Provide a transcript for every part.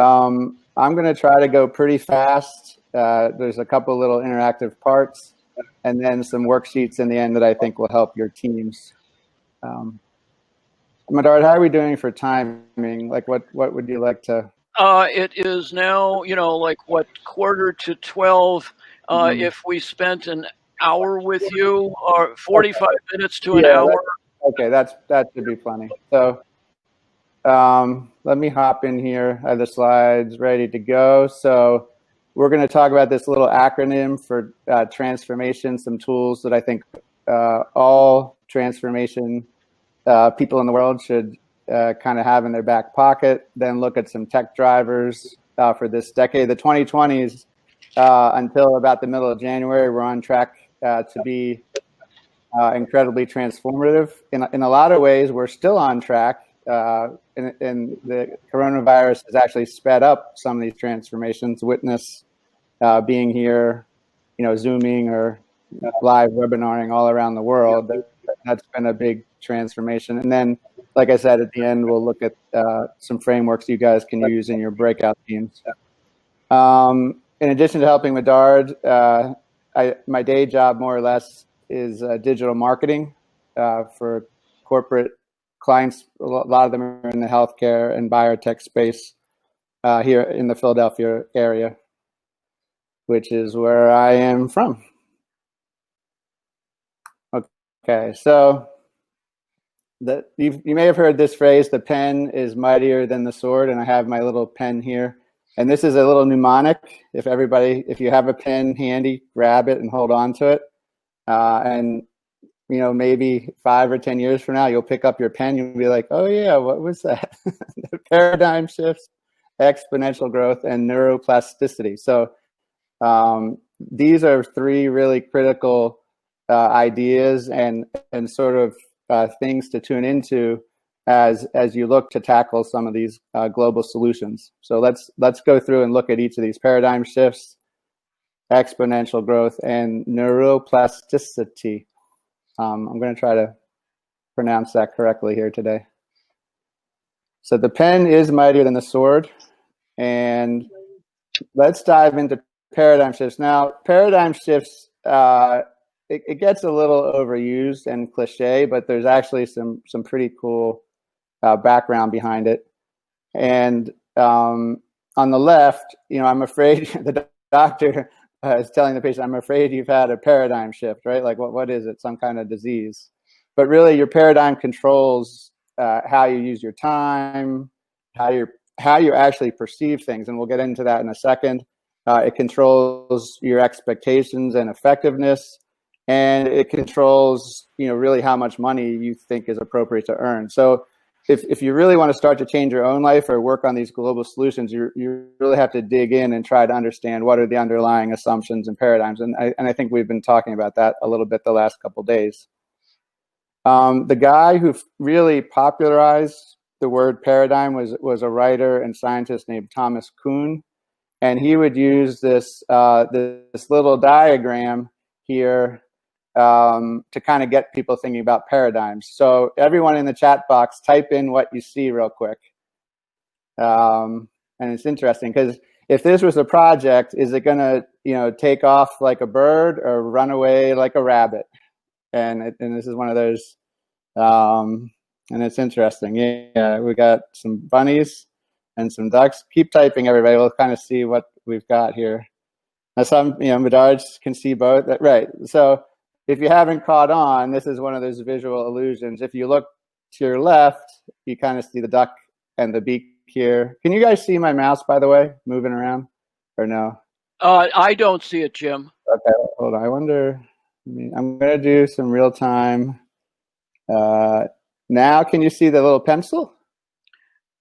I'm going to try to go pretty fast. There's a couple little interactive parts and then some worksheets in the end that I think will help your teams. Medard, how are we doing for timing? Like what would you like to? It is now, like what, 11:45. If we spent an hour with you, or 45 minutes to an hour. Okay, that should be plenty. So let me hop in here. I have the slides ready to go. So we're going to talk about this little acronym for transformation, some tools that I think all transformation people in the world should kind of have in their back pocket, then look at some tech drivers for this decade. The 2020s until about the middle of January, we're on track to be incredibly transformative. In a lot of ways, we're still on track. And the coronavirus has actually sped up some of these transformations. Witness being here, Zooming or live webinaring all around the world. That's been a big transformation. And then, like I said, at the end, we'll look at some frameworks you guys can use in your breakout teams. In addition to helping Medard, my day job, more or less, is digital marketing for corporate clients. A lot of them are in the healthcare and biotech space here in the Philadelphia area, which is where I am from. Okay, so you may have heard this phrase, the pen is mightier than the sword, and I have my little pen here. And this is a little mnemonic. If you have a pen handy, grab it and hold on to it. And maybe 5 or 10 years from now, you'll pick up your pen, you'll be like, oh yeah, what was that? The paradigm shifts, exponential growth, and neuroplasticity. So these are 3 really critical ideas and sort of things to tune into as you look to tackle some of these global solutions. So let's go through and look at each of these paradigm shifts, exponential growth, and neuroplasticity. I'm going to try to pronounce that correctly here today. So the pen is mightier than the sword, and let's dive into paradigm shifts. Now, paradigm shifts, it gets a little overused and cliche, but there's actually some pretty cool background behind it. And on the left, I'm afraid the doctor is telling the patient, I'm afraid you've had a paradigm shift, right? Like what is it? Some kind of disease. But really your paradigm controls how you use your time, how you actually perceive things. And we'll get into that in a second. It controls your expectations and effectiveness. And it controls, really how much money you think is appropriate to earn. So if you really want to start to change your own life or work on these global solutions, you really have to dig in and try to understand what are the underlying assumptions and paradigms. And I think we've been talking about that a little bit the last couple of days. The guy who really popularized the word paradigm was a writer and scientist named Thomas Kuhn. And he would use this little diagram here to kind of get people thinking about paradigms. So everyone in the chat box, type in what you see real quick. And it's interesting because if this was a project, is it going to, take off like a bird or run away like a rabbit? And this is one of those, and it's interesting. Yeah, we got some bunnies and some ducks. Keep typing, everybody. We'll kind of see what we've got here. Now some, Medards can see both. Right. So if you haven't caught on, this is one of those visual illusions. If you look to your left, you kind of see the duck and the beak here. Can you guys see my mouse, by the way, moving around or no? I don't see it, Jim. Okay, hold on. I wonder, I'm going to do some real time. Now, can you see the little pencil?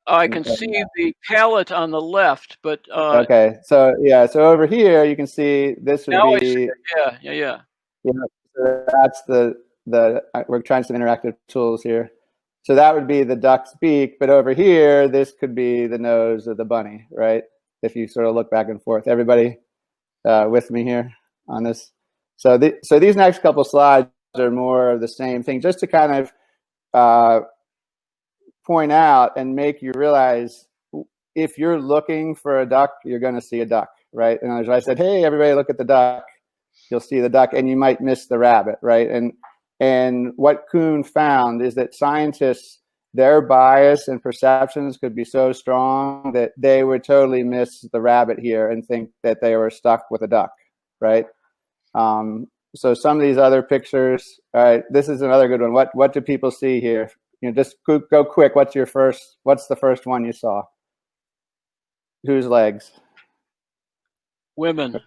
I can see the palette on the left, but okay. So yeah, so over here you can see this would now be. I see it. Yeah. So that's the we're trying some interactive tools here. So that would be the duck's beak, but over here this could be the nose of the bunny, right? If you sort of look back and forth. Everybody with me here on this? So these next couple slides are more of the same thing, just to kind of point out and make you realize if you're looking for a duck, you're going to see a duck, right? And as I said, hey, everybody, look at the duck. You'll see the duck, and you might miss the rabbit, right? And what Kuhn found is that scientists, their bias and perceptions could be so strong that they would totally miss the rabbit here and think that they were stuck with a duck, right? So some of these other pictures, all right, this is another good one. What do people see here? Just go quick. What's the first one you saw? Whose legs? Women.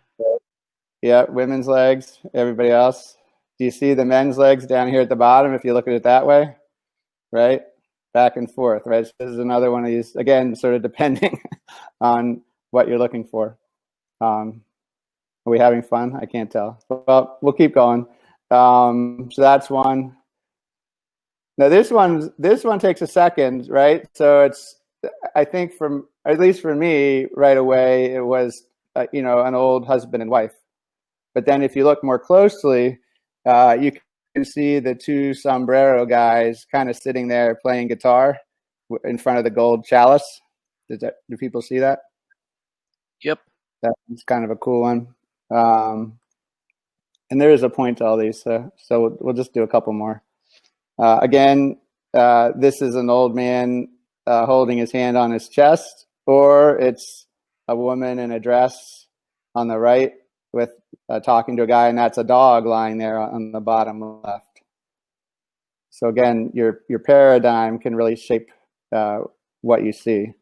Yeah, women's legs. Everybody else? Do you see the men's legs down here at the bottom if you look at it that way? Right? Back and forth, right? So this is another one of these, again, sort of depending on what you're looking for. Are we having fun? I can't tell. Well, we'll keep going. So that's one. Now this one takes a second, right? So it's, I think at least for me, right away, it was, an old husband and wife. But then if you look more closely, you can see the two sombrero guys kind of sitting there playing guitar in front of the gold chalice. Do people see that? Yep. That's kind of a cool one. And there is a point to all these, so we'll just do a couple more. Again, this is an old man holding his hand on his chest, or it's a woman in a dress on the right with talking to a guy, and that's a dog lying there on the bottom left. So again, your paradigm can really shape what you see.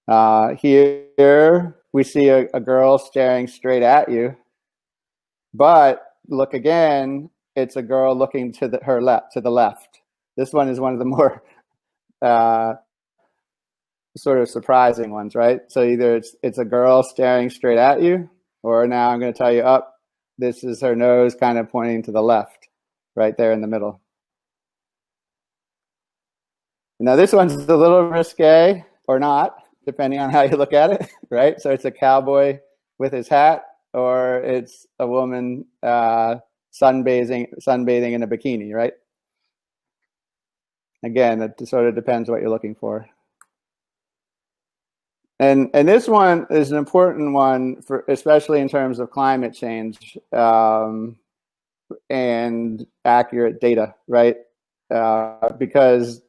Here we see a girl staring straight at you, but look again, it's a girl looking to the left. This one is one of the more sort of surprising ones, right? So either it's a girl staring straight at you, or now I'm going to tell you, this is her nose kind of pointing to the left, right there in the middle. Now this one's a little risque, or not, depending on how you look at it, right? So it's a cowboy with his hat, or it's a woman sunbathing in a bikini, right? Again, it sort of depends what you're looking for. And this one is an important one, especially in terms of climate change and accurate data, right? Because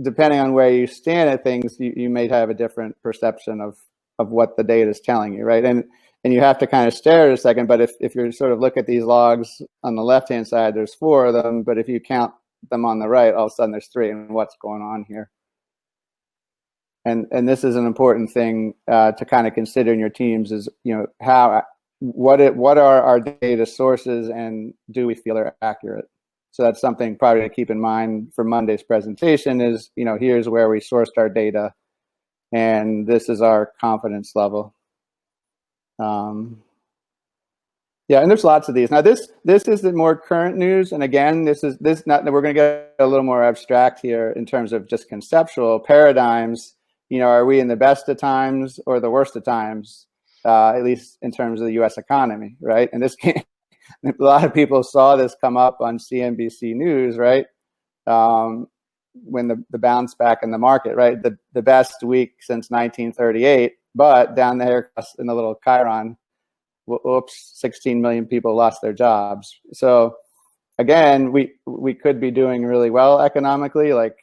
depending on where you stand at things, you may have a different perception of what the data is telling you, right? And you have to kind of stare at a second, but if you sort of look at these logs on the left-hand side, there's 4 of them, but if you count them on the right, all of a sudden there's 3, and what's going on here? And this is an important thing to kind of consider in your teams is, what are our data sources, and do we feel are accurate? So that's something probably to keep in mind for Monday's presentation is, here's where we sourced our data, and this is our confidence level. Yeah, and there's lots of these. Now this is the more current news, and again, we're going to get a little more abstract here in terms of just conceptual paradigms. Are we in the best of times or the worst of times? At least in terms of the U.S. economy, right? And this a lot of people saw this come up on CNBC News, right? When the bounce back in the market, right? The best week since 1938, but down there in the little Chiron, whoops, 16 million people lost their jobs. So again, we could be doing really well economically, like,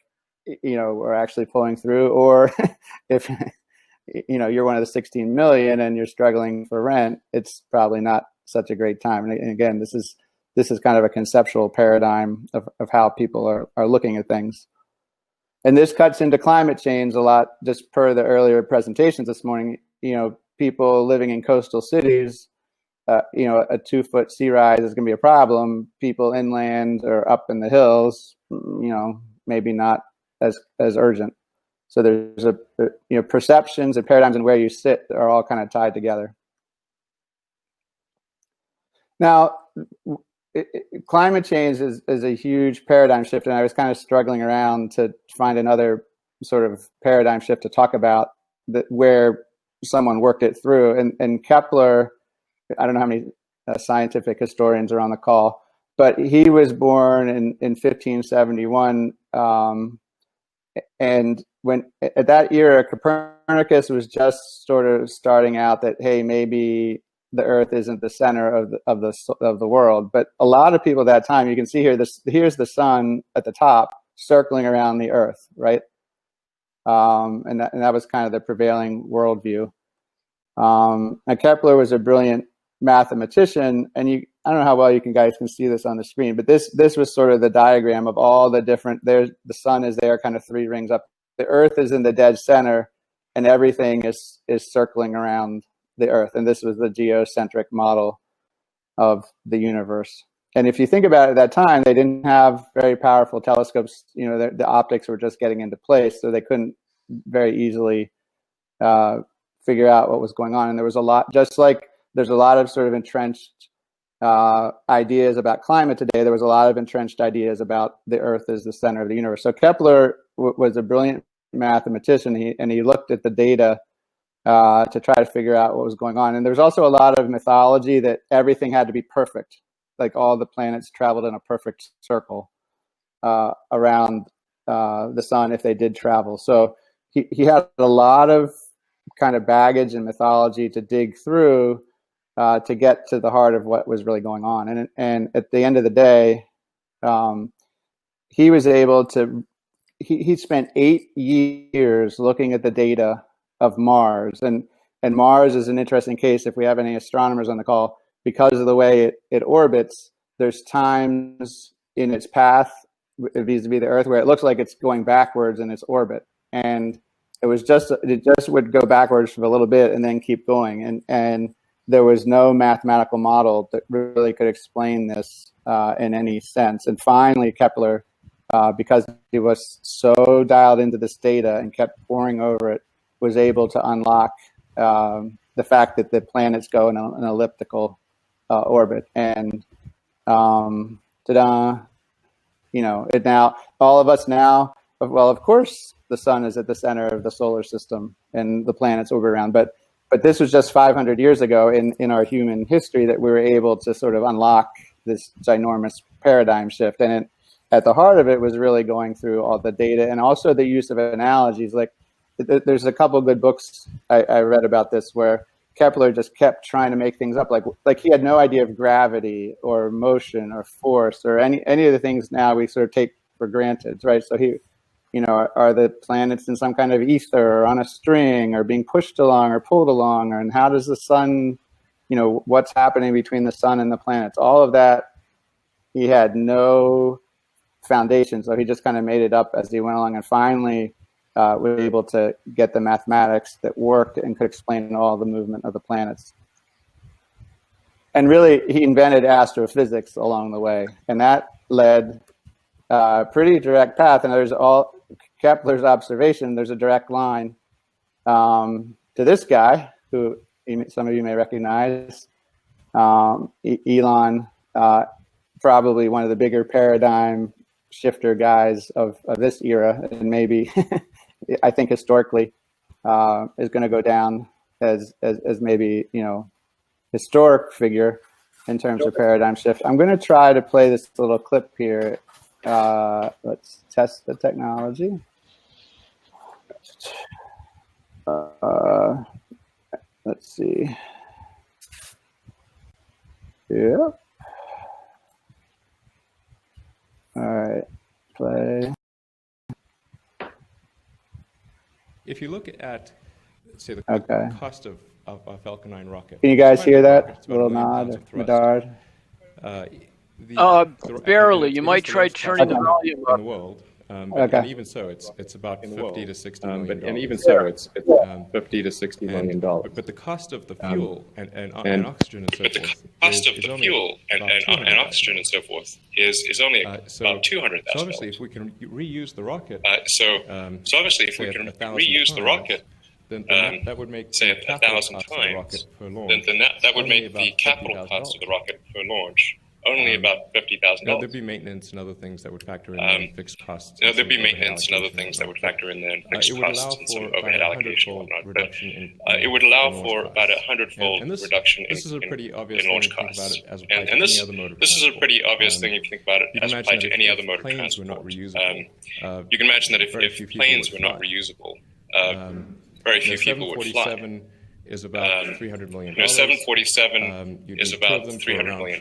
we're actually pulling through, or if you're one of the 16 million and you're struggling for rent, it's probably not such a great time. And again, this is kind of a conceptual paradigm of how people are looking at things. And this cuts into climate change a lot, just per the earlier presentations this morning. People living in coastal cities, a 2-foot sea rise is going to be a problem. People inland or up in the hills, maybe not as urgent. So there's perceptions and paradigms and where you sit are all kind of tied together. Now, climate change is a huge paradigm shift, and I was kind of struggling around to find another sort of paradigm shift to talk about where someone worked it through. And Kepler, I don't know how many scientific historians are on the call, but he was born in 1571, and when at that era, Copernicus was just sort of starting out that, hey, maybe the Earth isn't the center of the world. But a lot of people at that time, you can see here, here's the sun at the top circling around the Earth, right? And that was kind of the prevailing worldview. And Kepler was a brilliant mathematician, and I don't know how well you guys can see this on the screen, but this was sort of the diagram of all the different, the sun is there, kind of 3 rings up. The Earth is in the dead center, and everything is circling around the Earth. And this was the geocentric model of the universe. And if you think about it, at that time, they didn't have very powerful telescopes. You know, the optics were just getting into place, so they couldn't very easily figure out what was going on. And there was a lot, just like there's a lot of sort of entrenched ideas about climate today, there was a lot of entrenched ideas about the Earth as the center of the universe. So Kepler was a brilliant mathematician, and he looked at the data to try to figure out what was going on. And there's also a lot of mythology that everything had to be perfect, like all the planets traveled in a perfect circle around the sun if they did travel. So he had a lot of kind of baggage and mythology to dig through to get to the heart of what was really going on. And at the end of the day, he was able to, he spent 8 years looking at the data of Mars. And Mars is an interesting case if we have any astronomers on the call, because of the way it orbits. There's times in its path vis-a-vis the Earth where it looks like it's going backwards in its orbit. And it just would go backwards for a little bit and then keep going. And there was no mathematical model that really could explain this in any sense. And finally, Kepler, because he was so dialed into this data and kept poring over it, was able to unlock the fact that the planets go in an elliptical orbit. And ta-da, you know, it now, all of us now, well, of course, the sun is at the center of the solar system and the planets orbit around. But this was just 500 years ago in our human history that we were able to sort of unlock this ginormous paradigm shift. And at the heart of it was really going through all the data and also the use of analogies. Like there's a couple good books I read about this where Kepler just kept trying to make things up. Like he had no idea of gravity or motion or force or any of the things now we sort of take for granted, right? So he, you know, are the planets in some kind of ether or on a string or being pushed along or pulled along? And how does the sun, you know, what's happening between the sun and the planets? All of that, he had no foundation. So he just kind of made it up as he went along, and finally was able to get the mathematics that worked and could explain all the movement of the planets. And really, he invented astrophysics along the way. And that led a pretty direct path. And there's all Kepler's observation, there's a direct line to this guy, who some of you may recognize, Elon, probably one of the bigger paradigm shifter guys of this era, and maybe I think historically is going to go down as maybe, you know, historic figure in terms of paradigm shift. I'm going to try to play this little clip here. Let's test the technology. Let's see. Yeah. All right, play. If you look at, say, the cost of a Falcon 9 rocket. Can you guys hear that? A little nod or Medard? Barely. You might try turning the volume up. In the world. And even so, it's about $50 to $60 million. And even so, it's $50 to $60 million. But the cost of the fuel and oxygen and so forth. Cost of the fuel and oxygen and so forth is only about $200,000. So obviously, if we can reuse the rocket. So obviously, if we can reuse the rocket, then that would make, say, 1,000 times, then that would make the capital cost of the rocket per launch only about $50,000. There'd be maintenance and other things that would factor in and fixed costs. There'd be maintenance and other things that would factor in there, and fixed costs and some overhead allocation and whatnot. But it would allow for about 100-fold reduction in launch costs. And this is a pretty obvious thing if you think about it as applied to any other mode of transport. You can imagine that if planes were not reusable, very few people would fly. Is about $300 million. 747 is about $300 million.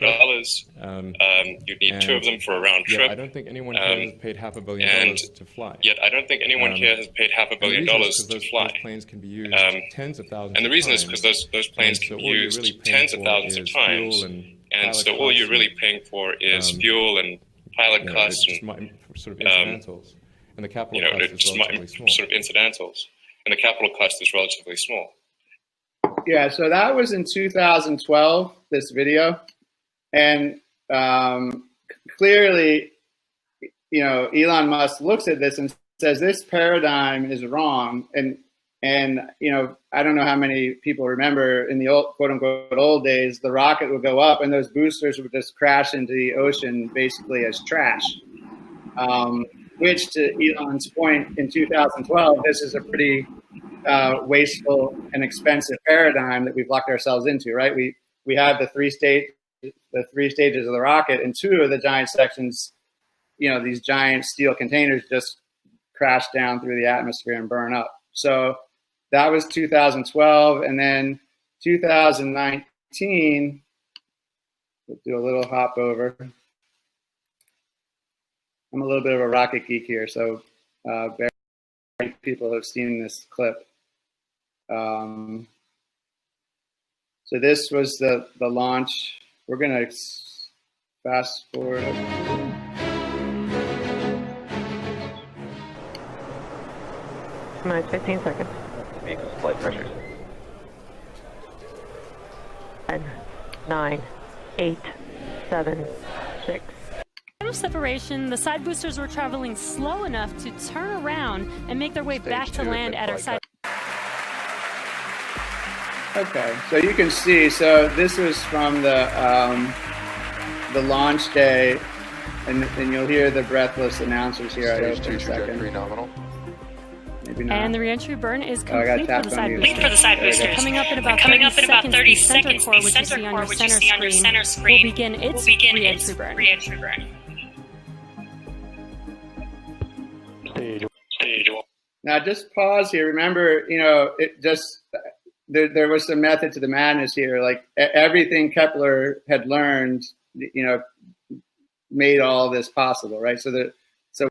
You'd need 2 of them for a round trip. I don't think anyone here has paid $500 million to fly. Yet I don't think anyone here has paid $500 million to fly. Those planes can be used tens of thousands. And the reason is because those planes can be used tens of thousands of times. And so all you're really paying for is fuel and pilot costs and sort of incidentals. And the capital cost is relatively small. Sort of incidentals. And the capital cost is relatively small. Yeah, so that was in 2012, this video. And clearly, Elon Musk looks at this and says, this paradigm is wrong. And I don't know how many people remember in the old, quote unquote, old days, the rocket would go up and those boosters would just crash into the ocean basically as trash. Which, to Elon's point, in 2012, this is a pretty wasteful and expensive paradigm that we've locked ourselves into, right? We have the three stages of the rocket, and 2 of the giant sections, these giant steel containers just crash down through the atmosphere and burn up. So that was 2012, and then 2019. We'll do a little hop over. I'm a little bit of a rocket geek here, so very few people have seen this clip. So this was the launch. We're going to fast forward. Minus 15 seconds. Flight pressures. 10, 9, 8, 7, 6. Separation, the side boosters were traveling slow enough to turn around and make their way back to land at our side. Okay, so you can see, so this was from the launch day, and you'll hear the breathless announcers here. I hope in a second. Nominal. Maybe not. And the reentry burn is complete for the side boosters. Coming up in about 30 seconds, the center core, which you see on your center screen, will begin its reentry burn. Now, just pause here. Remember, there was some method to the madness here. Like everything Kepler had learned, made all this possible, right? So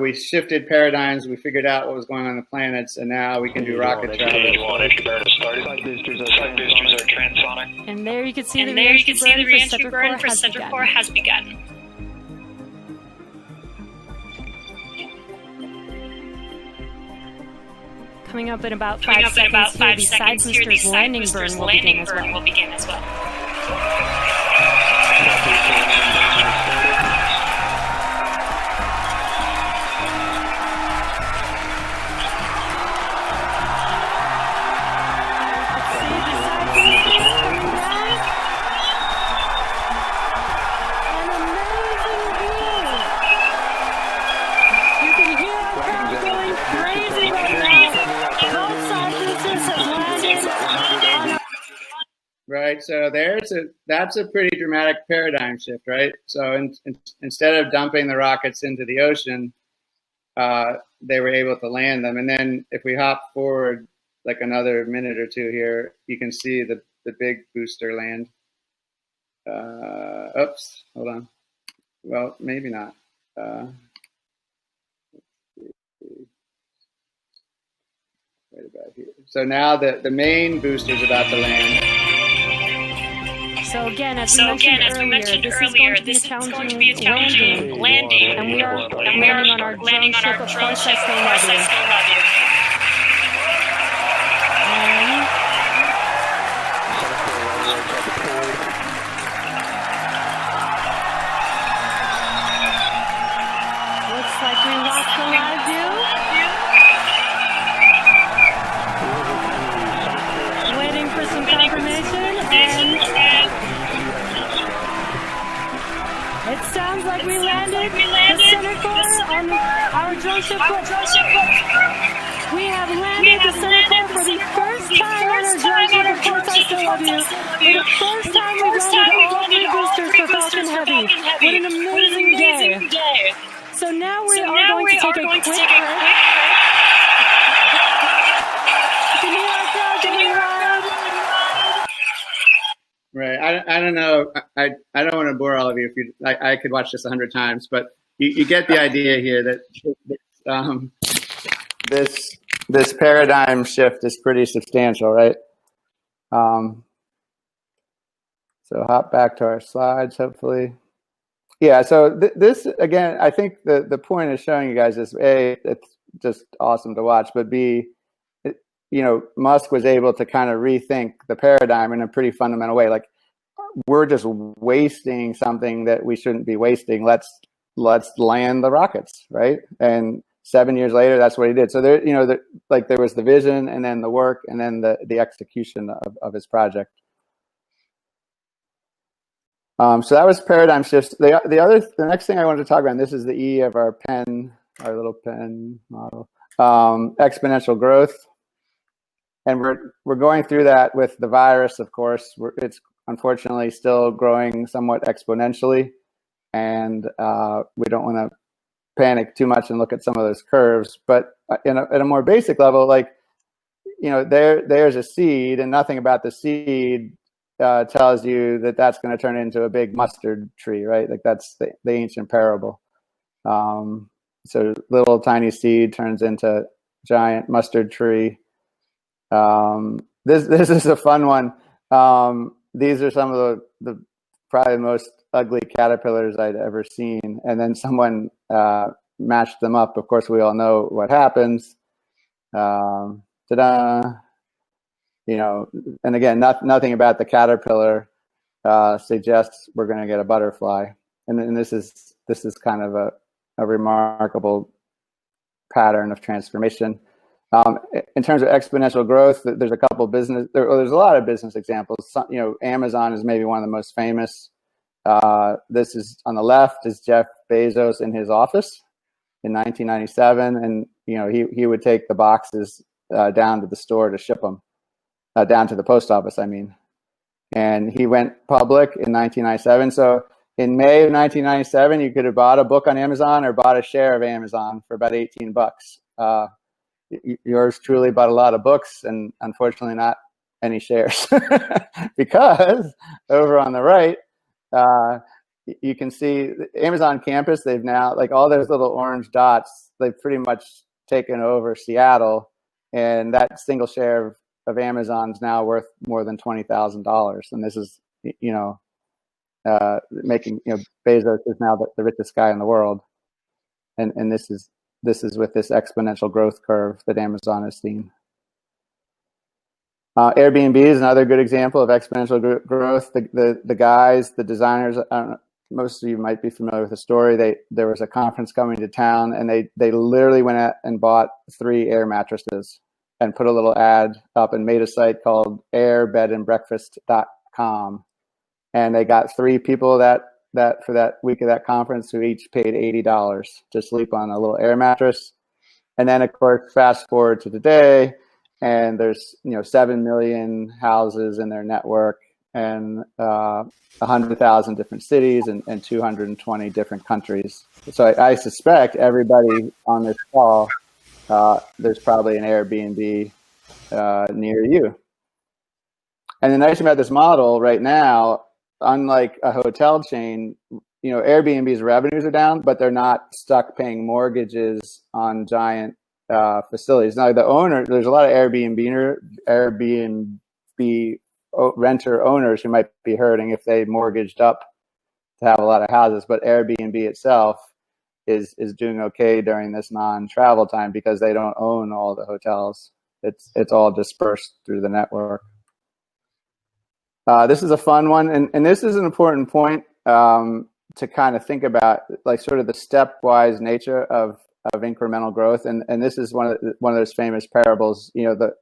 we shifted paradigms. We figured out what was going on the planets, and now we can do rocket travel. And there you can see the reentry burn for center core has begun. Coming up in about 5 seconds here, the side boosters landing burn will begin as well. Right, so that's a pretty dramatic paradigm shift, right? So instead of dumping the rockets into the ocean, they were able to land them. And then if we hop forward like another minute or 2 here, you can see the big booster land. Oops, hold on. Well, maybe not. Let's see. Right about here. So now the main booster is about to land. So again, as we mentioned earlier, this is going to be a challenging landing, and we are landing on our drone ship, of course, I still love you. Looks like we lost the live view. Waiting for some confirmation, and we landed the center core on our drone ship. We have landed the center core for the first time on our drone ship. Of course, I still love you. For the first time, we've landed all 3 boosters for Falcon Heavy. What an amazing day. So now we are going to take a quick break. Can you hear our crowd getting loud? Right. I don't know. I don't want to bore all of you. If you, I could watch this 100 times, but you get the idea here that this paradigm shift is pretty substantial, right? So hop back to our slides, hopefully. Yeah. So this again, I think the point is showing you guys is A, it's just awesome to watch, but B, Musk was able to kind of rethink the paradigm in a pretty fundamental way. Like, we're just wasting something that we shouldn't be wasting. Let's land the rockets, right? And 7 years later, that's what he did. So there, there was the vision, and then the work, and then the execution of his project. So that was paradigm shifts. The next thing I wanted to talk about, and this is the E of our little pen model, exponential growth. And we're going through that with the virus, of course. It's unfortunately still growing somewhat exponentially, and we don't want to panic too much and look at some of those curves. But at a more basic level, there's a seed, and nothing about the seed tells you that that's going to turn into a big mustard tree, right? Like, that's the ancient parable. So little tiny seed turns into giant mustard tree. This is a fun one. These are some of the probably the most ugly caterpillars I'd ever seen. And then someone matched them up. Of course, we all know what happens. Ta-da! And again, nothing about the caterpillar suggests we're going to get a butterfly. And this is kind of a remarkable pattern of transformation. In terms of exponential growth, there's a couple of there's a lot of business examples. Amazon is maybe one of the most famous. This is on the left is Jeff Bezos in his office in 1997, and he would take the boxes down to the store to ship them, down to the post office, I mean. And he went public in 1997. So in May of 1997, you could have bought a book on Amazon or bought a share of Amazon for about $18. Yours truly bought a lot of books, and unfortunately not any shares, because over on the right, you can see the Amazon campus. They've now, like, all those little orange dots, they've pretty much taken over Seattle, and that single share of Amazon is now worth more than $20,000. And this is, making, Bezos is now the richest guy in the world. And this is with this exponential growth curve that Amazon has seen. Airbnb is another good example of exponential growth. The guys, the designers, I don't know, most of you might be familiar with the story. There was a conference coming to town, and they literally went out and bought 3 air mattresses and put a little ad up and made a site called airbedandbreakfast.com. And they got 3 people that for that week of that conference who each paid $80 to sleep on a little air mattress. And then, of course, fast forward to today, and there's 7 million houses in their network, and 100,000 different cities, and 220 different countries. So I suspect everybody on this call, there's probably an Airbnb near you. And the nice thing about this model right now, unlike a hotel chain, Airbnb's revenues are down, but they're not stuck paying mortgages on giant facilities. Now, there's a lot of Airbnb renter owners who might be hurting if they mortgaged up to have a lot of houses, but Airbnb itself is doing okay during this non-travel time because they don't own all the hotels. It's all dispersed through the network. This is a fun one, and this is an important point to kind of think about, like, sort of the stepwise nature of incremental growth, and this is one of those famous parables. The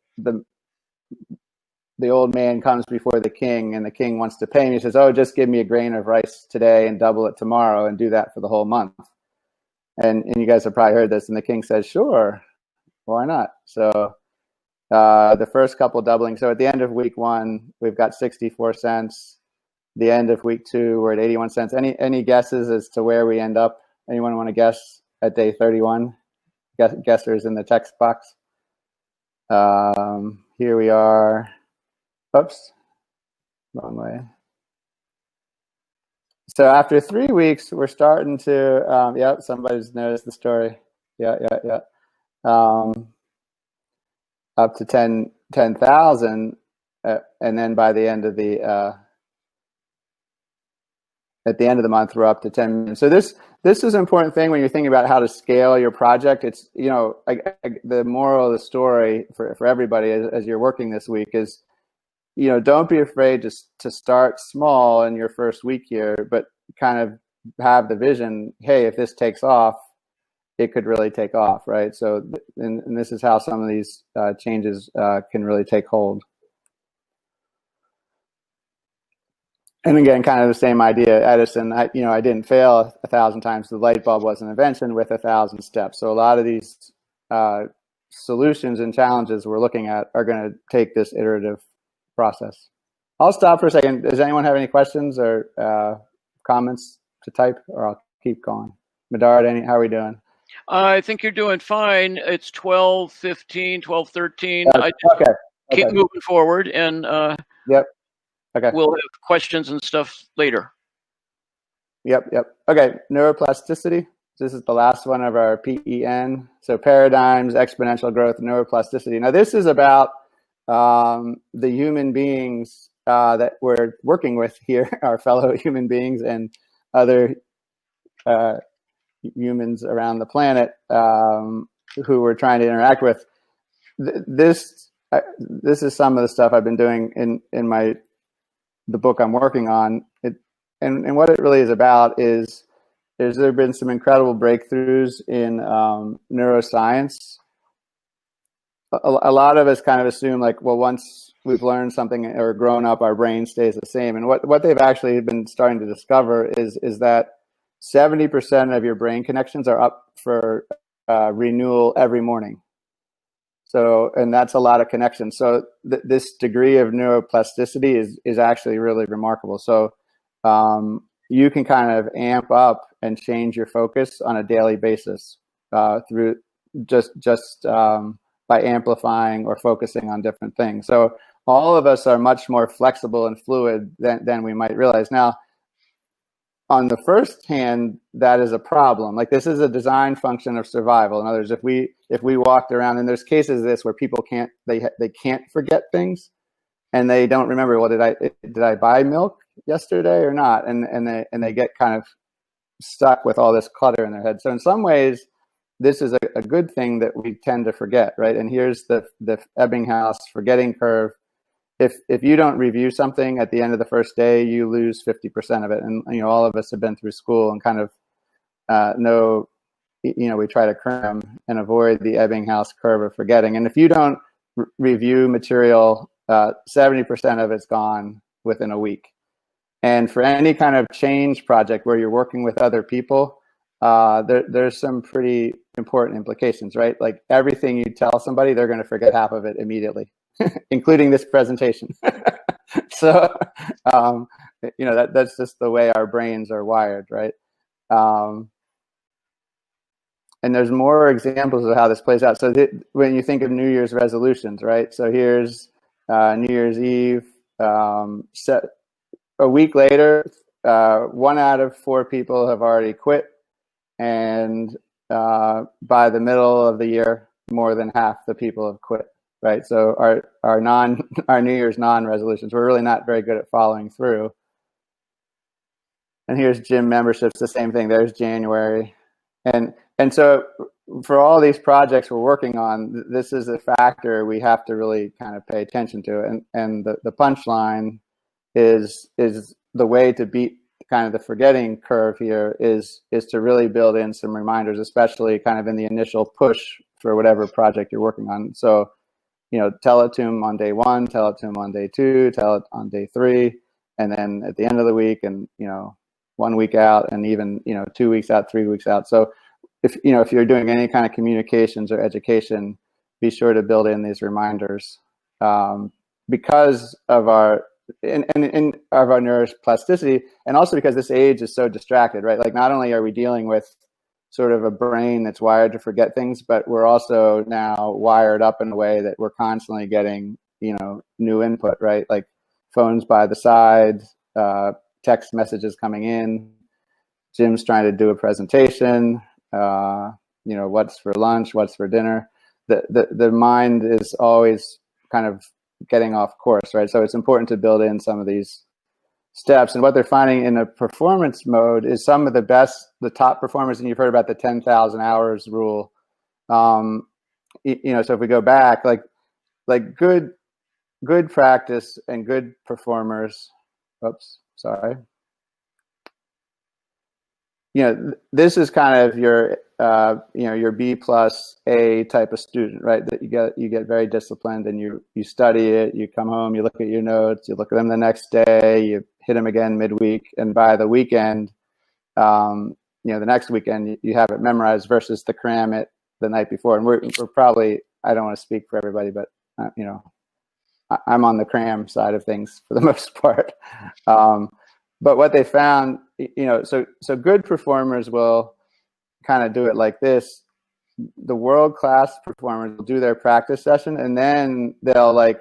the old man comes before the king, and the king wants to pay him. He says, "Oh, just give me a grain of rice today and double it tomorrow, and do that for the whole month." And you guys have probably heard this. And the king says, "Sure, why not?" So the first couple doubling. So at the end of week 1, we've got 64 cents. The end of week 2, we're at 81 cents. Any guesses as to where we end up? Anyone want to guess at day 31? Guessers in the text box. Here we are. Oops, wrong way. So after 3 weeks, we're starting to, yep, somebody's noticed the story. Yeah. Up to 10,000, and then by the end of the, at the end of the month, we're up to 10 million. So this is an important thing when you're thinking about how to scale your project. It's, you know, the moral of the story for everybody as you're working this week is, you know, don't be afraid to start small in your first week here, but kind of have the vision, hey, if this takes off, it could really take off, right? So, and this is how some of these changes can really take hold. And again, kind of the same idea, Edison, I didn't fail 1,000 times. The light bulb was an invention with 1,000 steps. So a lot of these solutions and challenges we're looking at are going to take this iterative process. I'll stop for a second. Does anyone have any questions or comments to type, or I'll keep going? Medard, how are we doing? I think you're doing fine. It's 12:15, 12:13. Okay. Keep moving forward, and yep. Okay. We'll have questions and stuff later. Yep. Okay, neuroplasticity. This is the last one of our PEN. So paradigms, exponential growth, neuroplasticity. Now this is about the human beings that we're working with here, our fellow human beings and other humans around the planet who we're trying to interact with. This is some of the stuff I've been doing in the book I'm working on. And what it really is about is there have been some incredible breakthroughs in neuroscience. A lot of us kind of assume like, well, once we've learned something or grown up, our brain stays the same. And what they've actually been starting to discover is that 70% of your brain connections are up for renewal every morning. So, and that's a lot of connections. So this degree of neuroplasticity is actually really remarkable. So you can kind of amp up and change your focus on a daily basis through just by amplifying or focusing on different things. So all of us are much more flexible and fluid than we might realize. Now, on the first hand, that is a problem. Like this is a design function of survival. In other words, if we walked around, and there's cases of this where people can't forget things, and they don't remember, well, did I buy milk yesterday or not? And they get kind of stuck with all this clutter in their head. So in some ways, this is a good thing that we tend to forget, right? And here's the Ebbinghaus forgetting curve. If you don't review something at the end of the first day, you lose 50% of it. And all of us have been through school and kind of know, we try to cram and avoid the Ebbinghaus curve of forgetting. And if you don't review material, 70% of it's gone within a week. And for any kind of change project where you're working with other people, there's some pretty important implications, right? Like everything you tell somebody, they're going to forget half of it immediately. Including this presentation. So, that's just the way our brains are wired, right? And there's more examples of how this plays out. So when you think of New Year's resolutions, right? So here's New Year's Eve. A week later, 1 out of 4 people have already quit. And by the middle of the year, more than half the people have quit. Right, so our New Year's non-resolutions, we're really not very good at following through. And here's gym memberships, the same thing. There's January, and so for all these projects we're working on, this is a factor we have to really kind of pay attention to. And the punchline is the way to beat kind of the forgetting curve here is to really build in some reminders, especially kind of in the initial push for whatever project you're working on. So tell it to them on day 1, tell it to them on day 2, tell it on day 3, and then at the end of the week, and 1 week out, and even 2 weeks out, 3 weeks out. So if you're doing any kind of communications or education, be sure to build in these reminders, because of our of our neuroplasticity, and also because this age is so distracted, right? Like, not only are we dealing with sort of a brain that's wired to forget things, but we're also now wired up in a way that we're constantly getting, new input, right? Like phones by the side, text messages coming in, Jim's trying to do a presentation, what's for lunch, what's for dinner. The mind is always kind of getting off course, right? So it's important to build in some of these steps. And what they're finding in a performance mode is some of the top performers, and you've heard about the 10,000 hours rule. So if we go back, like good practice and good performers, this is kind of your your B plus A type of student, right? That you get very disciplined, and you study it, you come home, you look at your notes, you look at them the next day, you hit them again midweek, and by the weekend, the next weekend you have it memorized, versus the cram it the night before. And we're probably, I don't want to speak for everybody, but I'm on the cram side of things for the most part. But what they found, so good performers will kind of do it like this. The world-class performers will do their practice session, and then they'll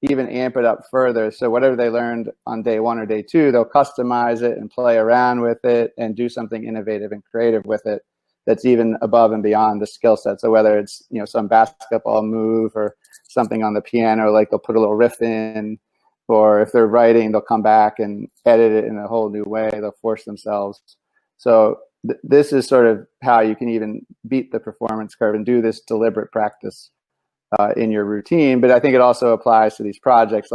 even amp it up further. So whatever they learned on day 1 or day 2, they'll customize it and play around with it and do something innovative and creative with it that's even above and beyond the skill set. So whether it's, some basketball move or something on the piano, like they'll put a little riff in, or if they're writing, they'll come back and edit it in a whole new way. They'll force themselves. So this is sort of how you can even beat the performance curve and do this deliberate practice in your routine. But I think it also applies to these projects,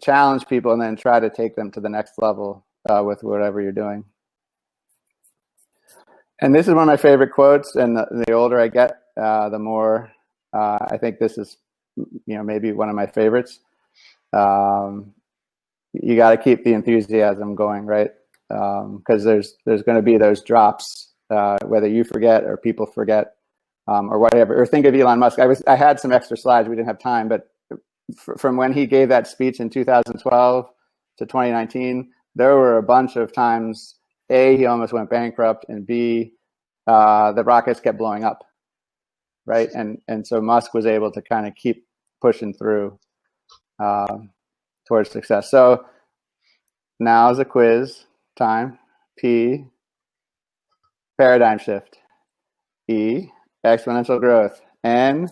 challenge people and then try to take them to the next level with whatever you're doing. And this is one of my favorite quotes, and the older I get, the more I think this is, maybe one of my favorites. You got to keep the enthusiasm going, right? Because there's going to be those drops, whether you forget or people forget, or whatever. Or think of Elon Musk. I had some extra slides. We didn't have time, but from when he gave that speech in 2012 to 2019, there were a bunch of times, A, he almost went bankrupt, and B, the rockets kept blowing up, right? And so Musk was able to kind of keep pushing through towards success. So now is a quiz time. P, paradigm shift. E, exponential growth. N,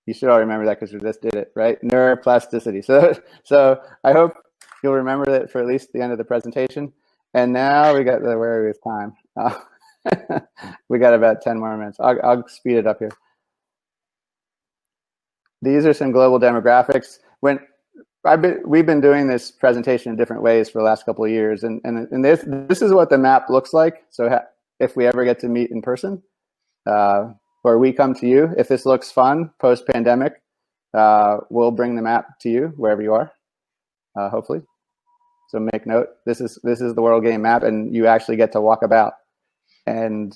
you should all remember that because we just did it, right? Neuroplasticity. So I hope you'll remember that for at least the end of the presentation. And now we got where is time? We got about 10 more minutes. I'll speed it up here. These are some global demographics. We've been doing this presentation in different ways for the last couple of years, and this is what the map looks like. So if we ever get to meet in person, or we come to you, if this looks fun post-pandemic, we'll bring the map to you wherever you are, hopefully. So make note. This is the world game map, and you actually get to walk about. And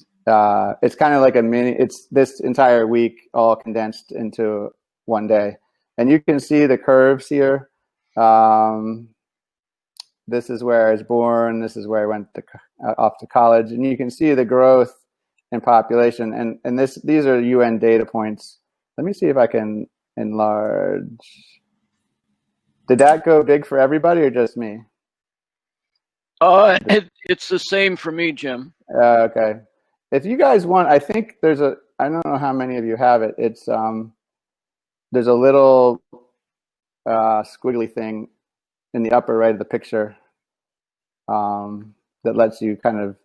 it's kind of like it's this entire week all condensed into one day. And you can see the curves here. This is where I was born. This is where I went off to college. And you can see the growth in population. And these are UN data points. Let me see if I can enlarge. Did that go big for everybody or just me? It's the same for me, Jim. Okay. If you guys want, I think I don't know how many of you have it. It's, there's a little squiggly thing in the upper right of the picture that lets you kind of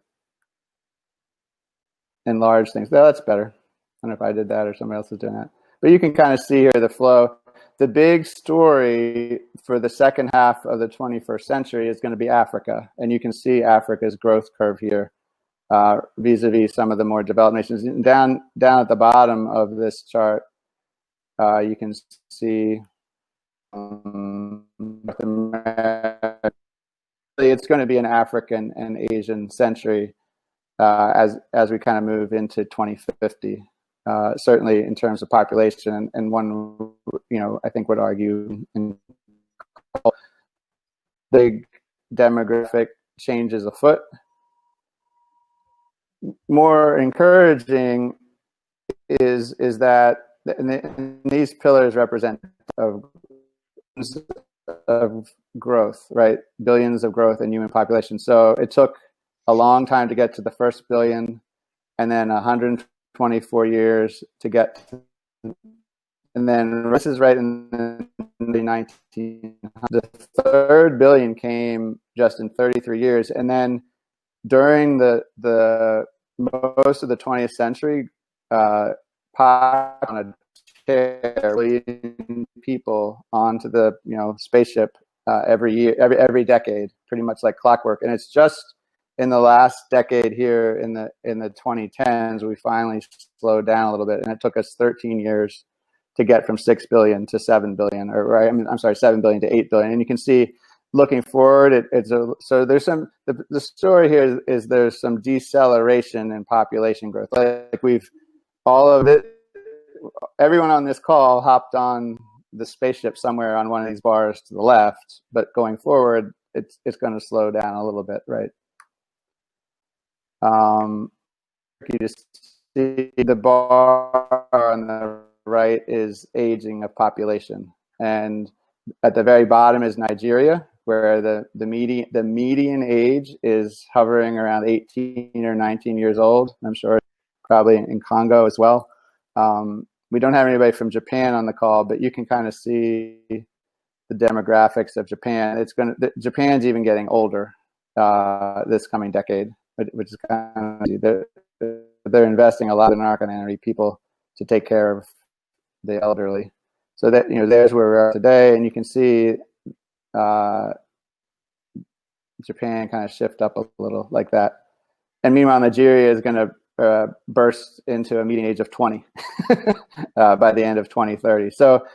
enlarge things. Oh, that's better. I don't know if I did that or somebody else is doing that. But you can kind of see here the flow. The big story for the second half of the 21st century is going to be Africa. And you can see Africa's growth curve here vis-a-vis some of the more developed nations. And down at the bottom of this chart, you can see North America. It's going to be an African and Asian century as we kind of move into 2050. Certainly in terms of population, and one, I think would argue in big demographic changes afoot. More encouraging is that these pillars represent of growth, right? Billions of growth in human population. So it took a long time to get to the first billion, and then 124 years to get to, and then this is right in the 1900s. The third billion came just in 33 years, and then during the most of the 20th century, on a chair, leading people onto the spaceship every year, every decade, pretty much like clockwork. And it's just in the last decade here in the 2010s we finally slowed down a little bit, and it took us 13 years to get from 6 billion to 7 billion, or right? I'm sorry, 7 billion to 8 billion. And you can see, looking forward, so there's some, the story here is there's some deceleration in population growth. Like all of it, everyone on this call hopped on the spaceship somewhere on one of these bars to the left, but going forward, it's going to slow down a little bit, right? You just see the bar on the right is aging of population, and at the very bottom is Nigeria, where the median age is hovering around 18 or 19 years old. I'm sure probably in Congo as well. We don't have anybody from Japan on the call, but you can kind of see the demographics of Japan. Japan's even getting older this coming decade, which is kind of, they're investing a lot in our people to take care of the elderly. So that, there's where we are today, and you can see Japan kind of shift up a little like that. And meanwhile, Nigeria is going to burst into a median age of 20 by the end of 2030. So,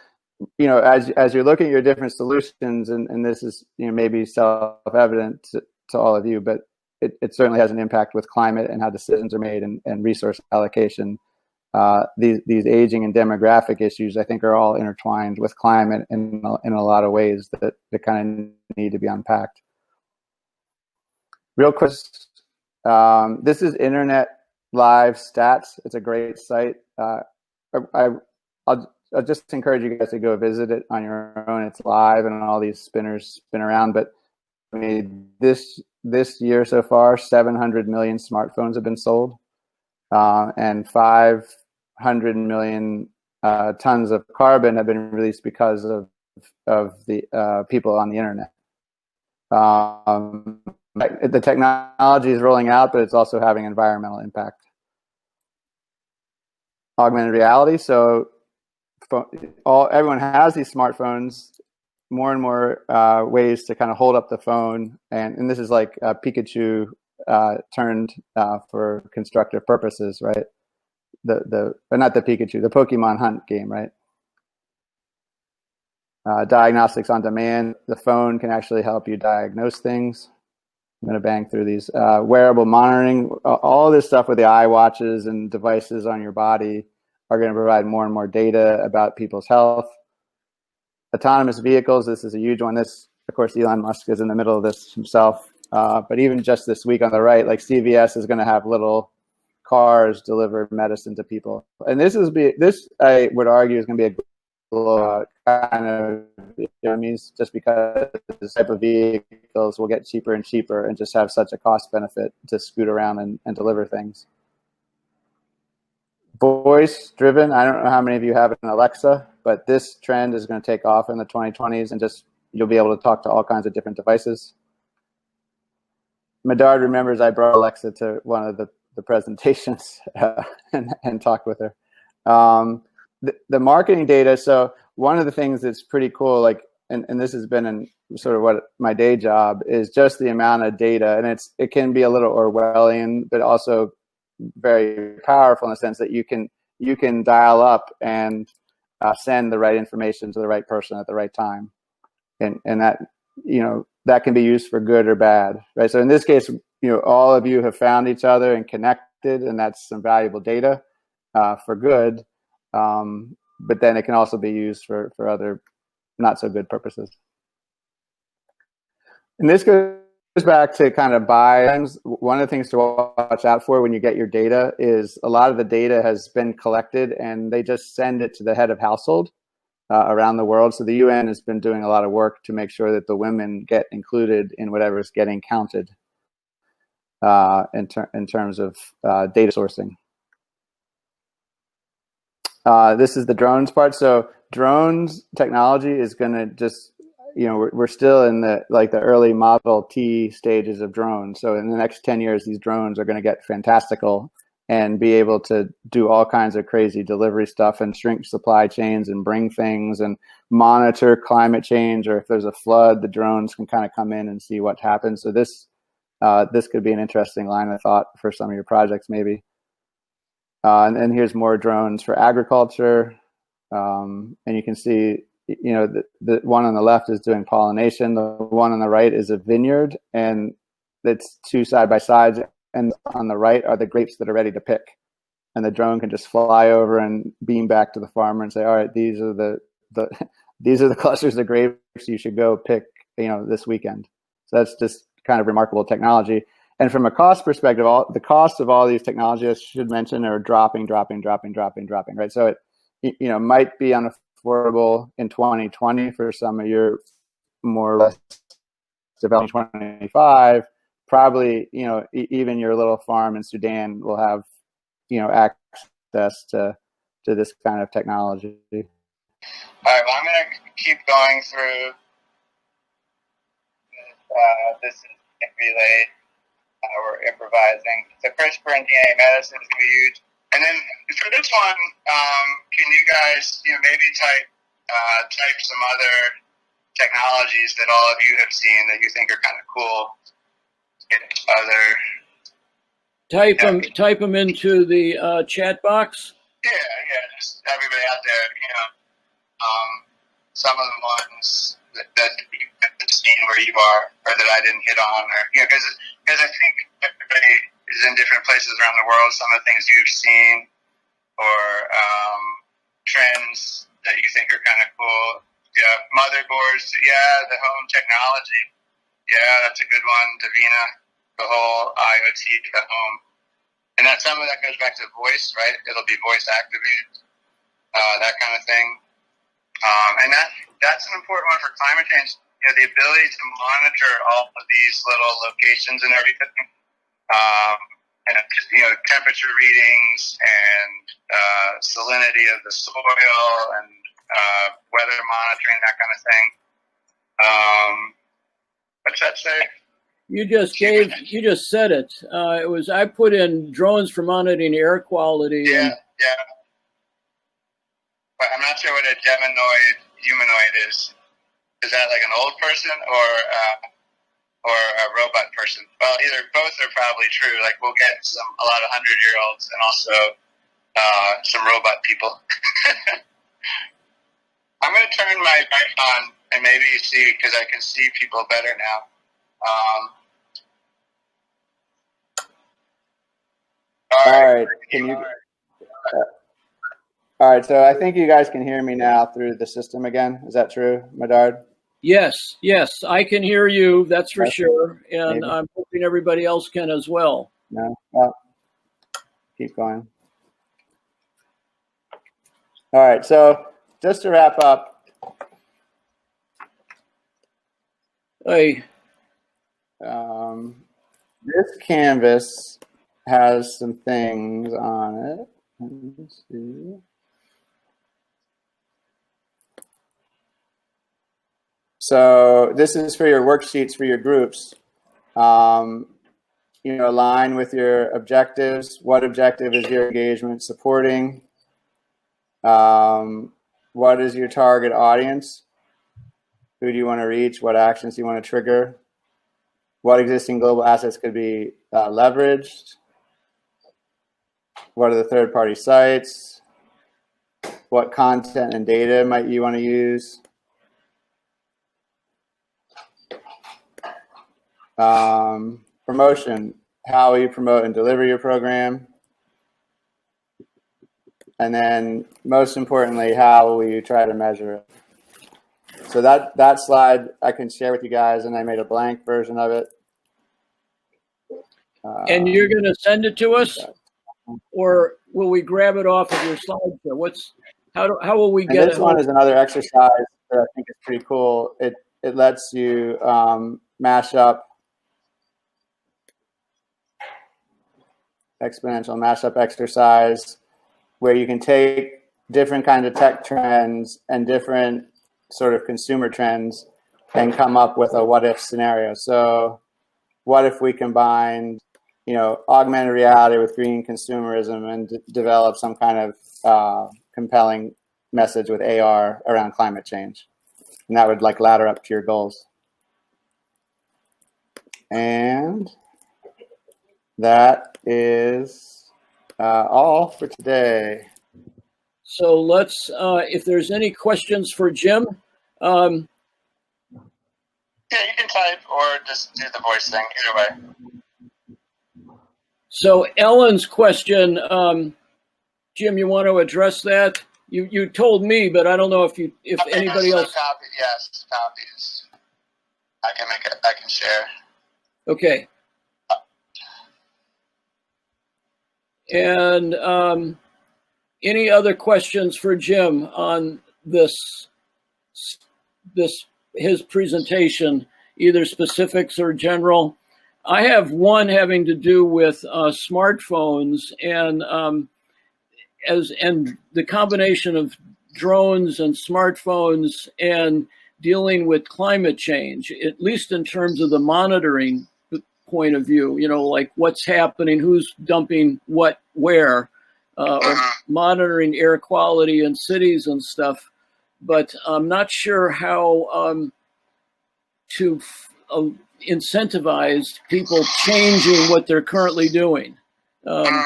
as you're looking at your different solutions, and this is maybe self-evident to all of you, but it certainly has an impact with climate and how decisions are made and resource allocation. These aging and demographic issues, I think, are all intertwined with climate in a lot of ways that kind of need to be unpacked. Real quick, this is Internet Live Stats. It's a great site. I'll just encourage you guys to go visit it on your own. It's live, and all these spinners spin around. But I mean, this year so far, 700 million smartphones have been sold, and 500 million tons of carbon have been released because of the people on the internet. The technology is rolling out, but it's also having environmental impact. Augmented reality. So everyone has these smartphones. More and more ways to kind of hold up the phone, and this is like Pikachu turned for constructive purposes, right? But not the Pikachu, the Pokemon Hunt game, right? Diagnostics on demand. The phone can actually help you diagnose things. I'm going to bang through these. Wearable monitoring. All this stuff with the iWatches and devices on your body are going to provide more and more data about people's health. Autonomous vehicles. This is a huge one. This, of course, Elon Musk is in the middle of this himself. But even just this week on the right, like CVS is going to have little cars deliver medicine to people. And this I would argue is going to be a blowout kind of, means just because this type of vehicles will get cheaper and cheaper and just have such a cost benefit to scoot around and deliver things. Voice driven. I don't know how many of you have an Alexa, but this trend is going to take off in the 2020s, and you'll be able to talk to all kinds of different devices. Medard remembers I brought Alexa to one of the presentations and talked with her. The marketing data. So one of the things that's pretty cool, and this has been in sort of what my day job is, just the amount of data, and it can be a little Orwellian, but also very powerful in the sense that you can dial up and send the right information to the right person at the right time, and that that can be used for good or bad, right? So in this case, all of you have found each other and connected, and that's some valuable data for good. But then it can also be used for other not so good purposes. And this goes back to kind of bias. One of the things to watch out for when you get your data is a lot of the data has been collected and they just send it to the head of household around the world. So the UN has been doing a lot of work to make sure that the women get included in whatever is getting counted in terms of data sourcing. This is the drones part. So drones technology is going to just, we're still in the early Model T stages of drones. So in the next 10 years, these drones are going to get fantastical and be able to do all kinds of crazy delivery stuff and shrink supply chains and bring things and monitor climate change, or if there's a flood, the drones can kind of come in and see what happens. So this could be an interesting line of thought for some of your projects, maybe. And here's more drones for agriculture. And you can see, the one on the left is doing pollination. The one on the right is a vineyard, and it's two side by sides. And on the right are the grapes that are ready to pick. And the drone can just fly over and beam back to the farmer and say, all right, these are the clusters of grapes you should go pick, this weekend. So that's just kind of remarkable technology. And from a cost perspective, the costs of all these technologies, I should mention, are dropping, right? So it, might be unaffordable in 2020 for some of your more or less developing 2025. Probably, even your little farm in Sudan will have, access to this kind of technology. All right, well, I'm going to keep going through this relay. We're improvising. So CRISPR and DNA medicine is going to be huge. And then for this one, can you guys, maybe type some other technologies that all of you have seen that you think are kind of cool? Type them into the chat box. Yeah, just everybody out there, some of the ones that you have seen where you are, or that I didn't hit on, or because I think everybody is in different places around the world. Some of the things you've seen, or trends that you think are kind of cool. Yeah, motherboards. Yeah, the home technology. Yeah, that's a good one. Davina, the whole IoT to the home, and that some of that goes back to voice, right? It'll be voice activated, that kind of thing. And that's an important one for climate change. The ability to monitor all of these little locations and everything, and temperature readings and salinity of the soil and weather monitoring, that kind of thing. What's that say? You just said it. I put in drones for monitoring air quality. Yeah. But I'm not sure what a humanoid is. Is that like an old person or a robot person? Well, both are probably true. Like we'll get a lot of 100-year-olds and also some robot people. I'm going to turn my mic on and maybe see, because I can see people better now. All right. Can you? All right. So I think you guys can hear me now through the system again. Is that true, Medard? Yes, I can hear you. That's for sure, and maybe. I'm hoping everybody else can as well. No. Well, keep going. All right. So just to wrap up. Hey. This canvas has some things on it. Let me see. So this is for your worksheets for your groups. Align with your objectives. What objective is your engagement supporting? What is your target audience? Who do you want to reach? What actions do you want to trigger? What existing global assets could be leveraged? What are the third-party sites? what content and data might you want to use. Promotion, how will you promote and deliver your program? And then most importantly, how will you try to measure it? So that slide I can share with you guys, and I made a blank version of it. And you're going to send it to us, or will we grab it off of your slideshow? How will we get it? This one is another exercise that I think is pretty cool. It lets you mash up exponential mashup exercise, where you can take different kinds of tech trends and different sort of consumer trends and come up with a what if scenario. So what if we combined, augmented reality with green consumerism and develop some kind of compelling message with AR around climate change? And that would like ladder up to your goals. And that is all for today. So let's, if there's any questions for Jim. Yeah, you can type or just do the voice thing, either way. So Ellen's question, Jim, you want to address that? You told me, but I don't know if anybody else. Yes, copies. I can share. Okay. And any other questions for Jim on his presentation, either specifics or general? I have one having to do with smartphones and the combination of drones and smartphones and dealing with climate change, at least in terms of the monitoring point of view, like what's happening, who's dumping what, where, or monitoring air quality in cities and stuff. But I'm not sure how to incentivize people changing what they're currently doing. That's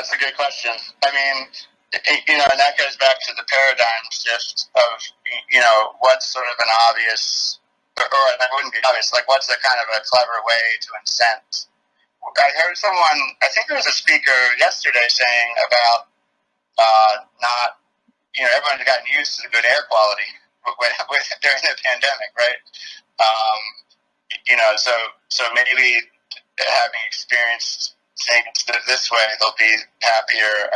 a good question. I mean, and that goes back to the paradigm shift of, what's sort of an obvious, or that wouldn't be obvious, like what's a kind of a clever way to incent. I heard someone, I think there was a speaker yesterday saying about not, everyone's gotten used to the good air quality during the pandemic, right? So maybe having experienced things this way, they'll be happier,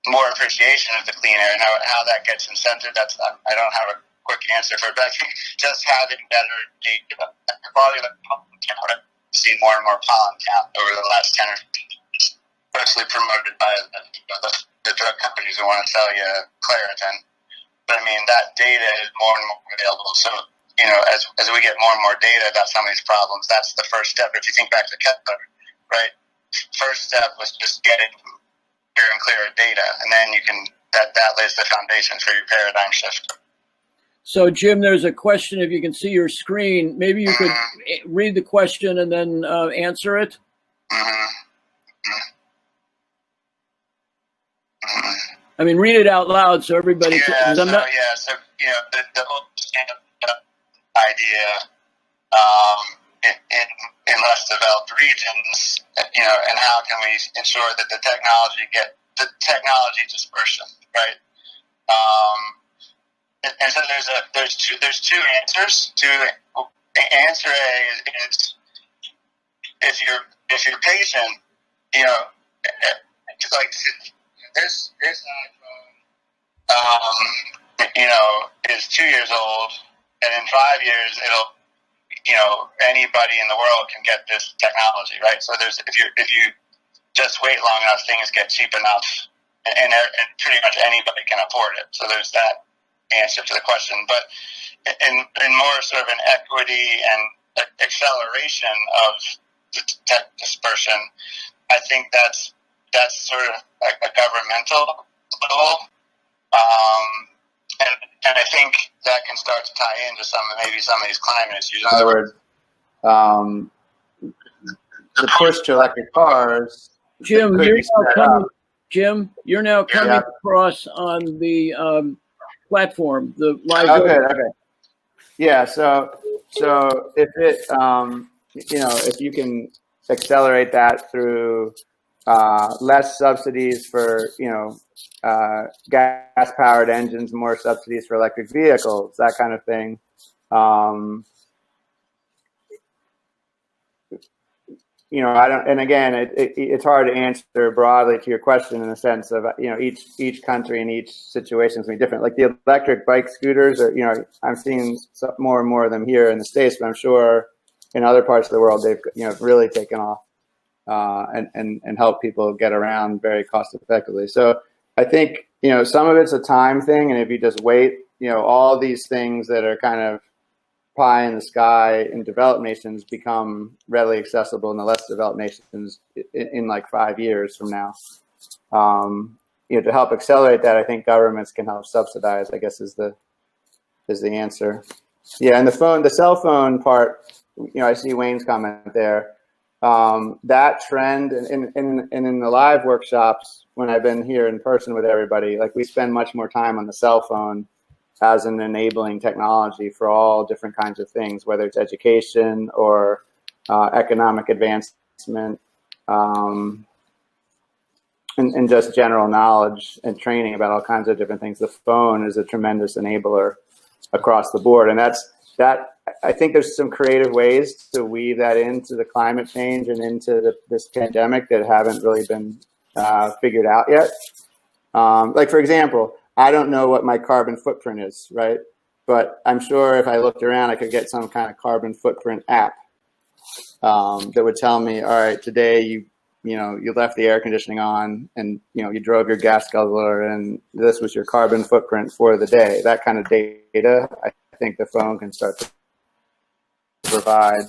more appreciation of the clean air. Now, how that gets incented, I don't have a quick answer for it, but I think just having better data, quality of the pollen count, I've seen more and more pollen count over the last 10 or 15 years, especially promoted by the drug companies who want to sell you Claritin. But I mean, that data is more and more available. So, as we get more and more data about some of these problems, that's the first step. If you think back to Kepler, right? First step was just getting clearer and clearer data, and then that lays the foundation for your paradigm shift. So, Jim, there's a question. If you can see your screen, maybe you could read the question and then answer it. I mean, read it out loud so everybody can. The whole idea in less developed regions, and how can we ensure that the technology dispersion, right? And so there's two answers. Answer A is if you're patient, like this iPhone, is 2 years old, and in 5 years anybody in the world can get this technology, right? So if you just wait long enough, things get cheap enough, and pretty much anybody can afford it. So there's that answer to the question. But in more sort of an equity and acceleration of the tech dispersion, I think that's sort of a governmental level. And I think that can start to tie into some of these climate issues. In other words, the push to electric cars, Jim, you're now coming across on the platform, the live. Okay. Yeah. So if it, if you can accelerate that through less subsidies for, gas-powered engines, more subsidies for electric vehicles, that kind of thing. I don't, and again, it's hard to answer broadly to your question in the sense of, each country and each situation is going to be different. Like the electric bike scooters are, I'm seeing more and more of them here in the States, but I'm sure in other parts of the world, they've, really taken off and help people get around very cost effectively. So I think, some of it's a time thing. And if you just wait, all these things that are kind of pie in the sky in developed nations become readily accessible in the less developed nations in like 5 years from now. To help accelerate that, I think governments can help subsidize, I guess is the answer. Yeah, and the cell phone part, I see Wayne's comment there. That trend and in the live workshops, when I've been here in person with everybody, like we spend much more time on the cell phone as an enabling technology for all different kinds of things, whether it's education or economic advancement, and just general knowledge and training about all kinds of different things. The phone is a tremendous enabler across the board. And I think there's some creative ways to weave that into the climate change and into this pandemic that haven't really been figured out yet. Like, for example, I don't know what my carbon footprint is, right? But I'm sure if I looked around, I could get some kind of carbon footprint app that would tell me, all right, today you left the air conditioning on and, you drove your gas guzzler and this was your carbon footprint for the day. That kind of data, I think the phone can start to provide.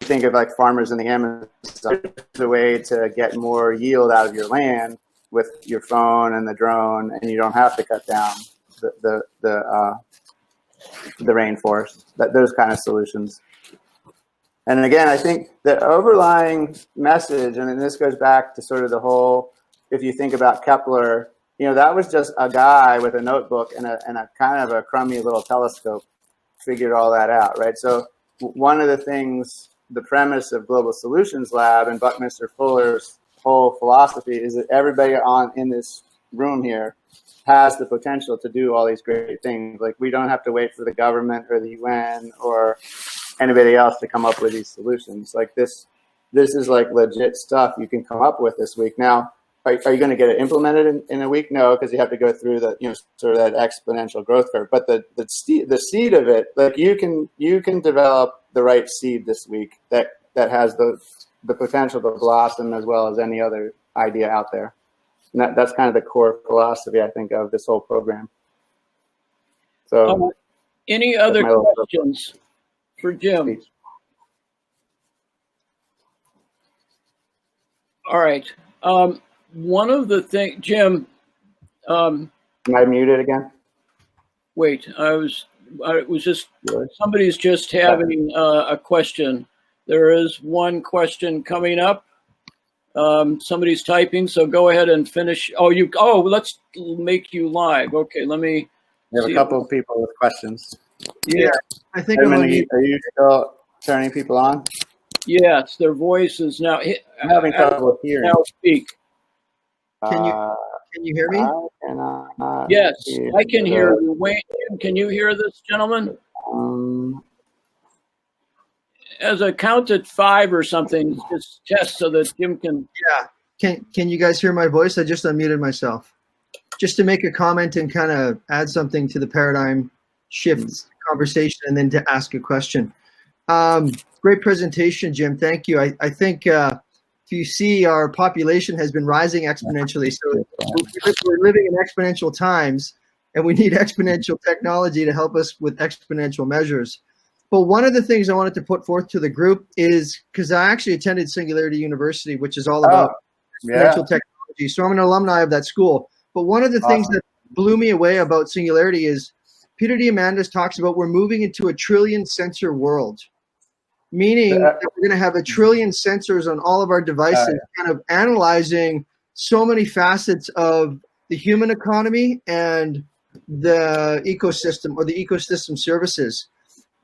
Think of like farmers in the Amazon, the way to get more yield out of your land with your phone and the drone, and you don't have to cut down the rainforest. Those kind of solutions. And again, I think the overlying message, and then this goes back to sort of the whole, if you think about Kepler, that was just a guy with a notebook and a kind of a crummy little telescope figured all that out, right? So one of the things, the premise of Global Solutions Lab and Buckminster Fuller's whole philosophy is that everybody in this room here has the potential to do all these great things. Like we don't have to wait for the government or the UN or anybody else to come up with these solutions. Like this is like legit stuff you can come up with this week. Now, are you going to get it implemented in a week? No, because you have to go through the sort of that exponential growth curve. But the seed of it, like you can develop the right seed this week that has the potential to blossom as well as any other idea out there. And that's kind of the core philosophy, I think, of this whole program. So, any other questions for Jim? All right. One of the things, Jim. Am I muted again? Wait, I was just, somebody's just having a question. There is one question coming up. Somebody's typing, so go ahead and finish. Let's make you live. Okay, let me. We have a couple of people with questions. Yeah, I think. Are you still turning people on? Yes, their voice is now. I'm having trouble hearing. Now speak. Can you hear me? Yes, I can hear you. Wayne, can you hear this gentleman? As I counted 5 or something, just test so that Jim can. Yeah. Can you guys hear my voice? I just unmuted myself. Just to make a comment and kind of add something to the paradigm shift conversation and then to ask a question. Great presentation, Jim. Thank you. I think if you see, our population has been rising exponentially. So we're living in exponential times, and we need exponential technology to help us with exponential measures. But one of the things I wanted to put forth to the group is, because I actually attended Singularity University, which is all about exponential technology. So I'm an alumni of that school. But one of the things that blew me away about Singularity is Peter Diamandis talks about we're moving into a trillion sensor world. meaning that we're going to have 1 trillion sensors on all of our devices, kind of analyzing so many facets of the human economy and the ecosystem, or the ecosystem services.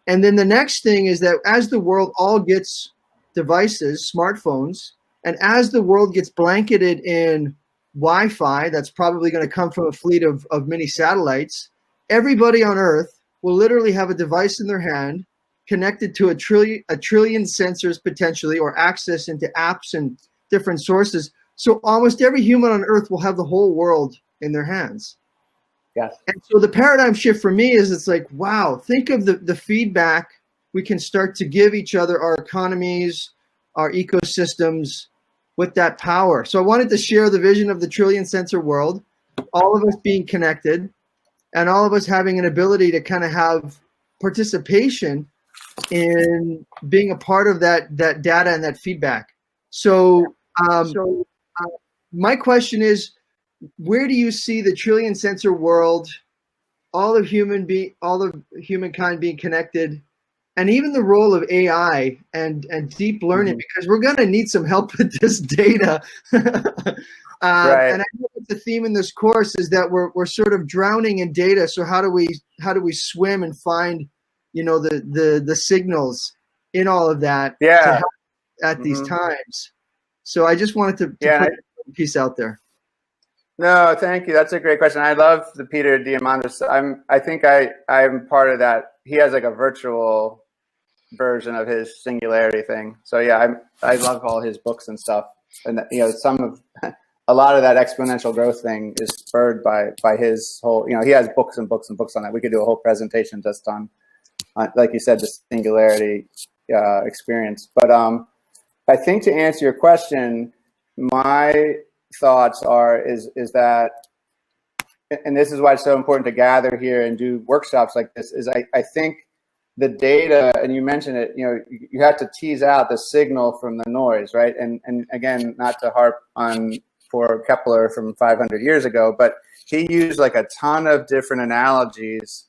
And then the next thing is that as the world all gets devices, smartphones, and as the world gets blanketed in Wi-Fi, that's probably going to come from a fleet of mini satellites, everybody on Earth will literally have a device in their hand connected to 1 trillion sensors potentially, or access into apps and different sources. So almost every human on Earth will have the whole world in their hands. Yes. And so the paradigm shift for me is, it's like, wow, think of the feedback we can start to give each other, our economies, our ecosystems, with that power. So I wanted to share the vision of the trillion sensor world, all of us being connected, and all of us having an ability to kind of have participation in being a part of that data and that feedback. So my question is, where do you see the trillion sensor world, all of humankind being connected, and even the role of AI and deep learning, because we're going to need some help with this data. Right. And I know that the theme in this course is that we're sort of drowning in data. So how do we swim and find, the signals in all of that to help at these times? So I just wanted to put a piece out there. No, thank you. That's a great question. I love the Peter Diamandis. I think I'm part of that. He has like a virtual version of his Singularity thing. So yeah, I love all his books and stuff. And a lot of that exponential growth thing is spurred by his whole. He has books and books and books on that. We could do a whole presentation just on like you said, the Singularity experience. But I think to answer your question, my thoughts is that, and this is why it's so important to gather here and do workshops like this, is I think the data, and you mentioned it, you have to tease out the signal from the noise, right? And again, not to harp on for Kepler from 500 years ago, but he used like a ton of different analogies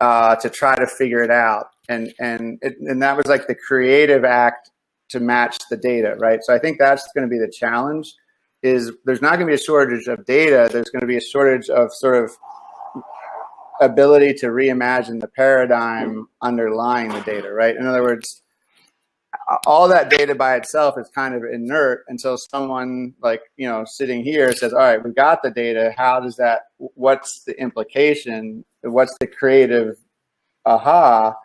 to try to figure it out. And that was like the creative act to match the data, right? So I think that's going to be the challenge. Is there's not going to be a shortage of data. There's going to be a shortage of sort of ability to reimagine the paradigm underlying the data, right? In other words, all that data by itself is kind of inert until someone like, sitting here says, all right, we got the data. How does that, what's the implication? What's the creative aha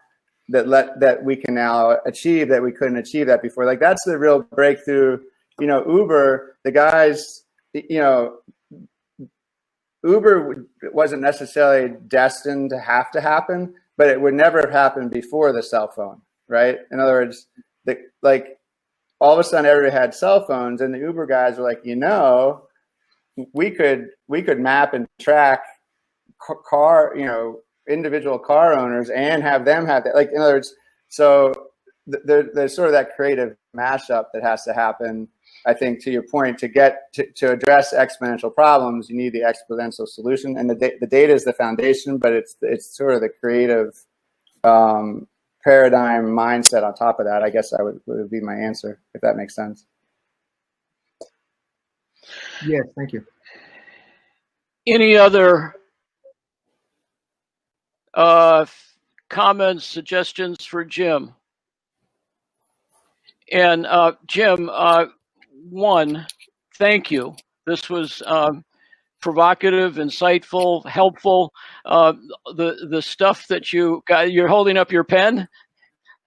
that we can now achieve that we couldn't achieve that before? Like that's the real breakthrough. Uber, the guys, Uber wasn't necessarily destined to have to happen, but it would never have happened before the cell phone, right? In other words, all of a sudden everybody had cell phones, and the Uber guys were like, we could map and track car, individual car owners and have them have that. Like, in other words, so there's sort of that creative mashup that has to happen. I think to your point, to get to address exponential problems, you need the exponential solution, and the data is the foundation, but it's sort of the creative paradigm mindset on top of that. I guess would be my answer, if that makes sense. Yes, thank you. Any other comments, suggestions for Jim? And Jim, one, thank you. This was provocative, insightful, helpful. The stuff that you got, you're holding up your pen.